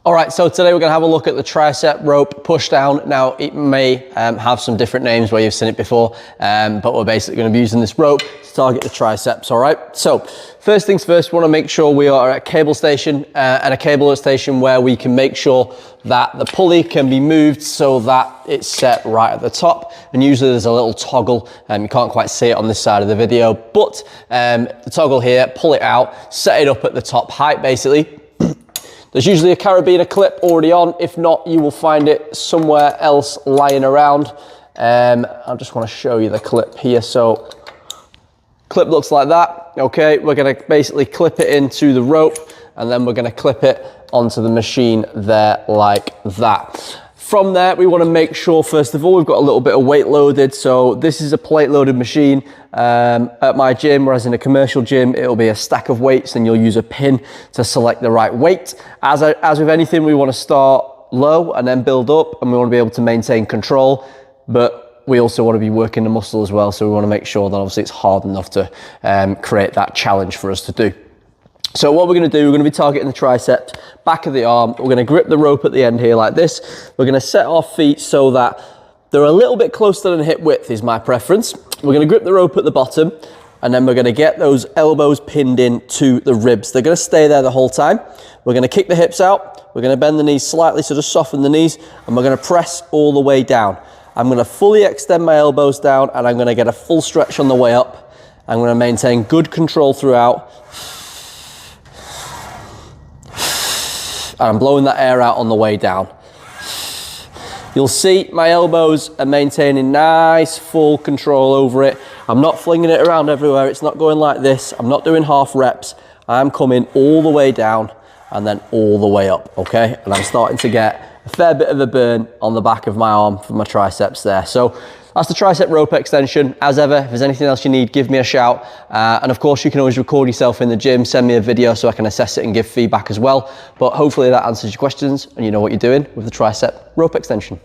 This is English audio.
All right, so today we're gonna have a look at the tricep rope push down. Now, it may have some different names where you've seen it before, but we're basically gonna be using this rope to target the triceps, all right? So, first things first, we wanna make sure we are at a cable station, at a cable station where we can make sure that the pulley can be moved so that it's set right at the top. And usually there's a little toggle, you can't quite see it on this side of the video, but the toggle here, pull it out, set it up at the top height basically. There's usually a carabiner clip already on. If not, you will find it somewhere else lying around. I just want to show you the clip here. So clip looks like that. Okay, we're going to basically clip it into the rope and then we're going to clip it onto the machine there like that. From there, we want to make sure, first of all, we've got a little bit of weight loaded. So this is a plate loaded machine at my gym, whereas in a commercial gym, it'll be a stack of weights and you'll use a pin to select the right weight. As with anything, we want to start low and then build up, and we want to be able to maintain control, but we also want to be working the muscle as well. So we want to make sure that obviously it's hard enough to create that challenge for us to do. So what we're going to do, we're going to be targeting the triceps, back of the arm. We're going to grip the rope at the end here like this. We're going to set our feet so that they're a little bit closer than hip width is my preference. We're going to grip the rope at the bottom, and then we're going to get those elbows pinned in to the ribs. They're going to stay there the whole time. We're going to kick the hips out. We're going to bend the knees slightly, so just soften the knees, and we're going to press all the way down. I'm going to fully extend my elbows down, and I'm going to get a full stretch on the way up. I'm going to maintain good control throughout. And I'm blowing that air out on the way down. You'll see my elbows are maintaining nice full control over it. I'm not flinging it around everywhere. It's not going like this. I'm not doing half reps. I'm coming all the way down and then all the way up, okay? And I'm starting to get a fair bit of a burn on the back of my arm for my triceps there. So that's the tricep rope extension. As ever, if there's anything else you need, give me a shout. And of course, you can always record yourself in the gym, send me a video so I can assess it and give feedback as well. But hopefully that answers your questions and you know what you're doing with the tricep rope extension.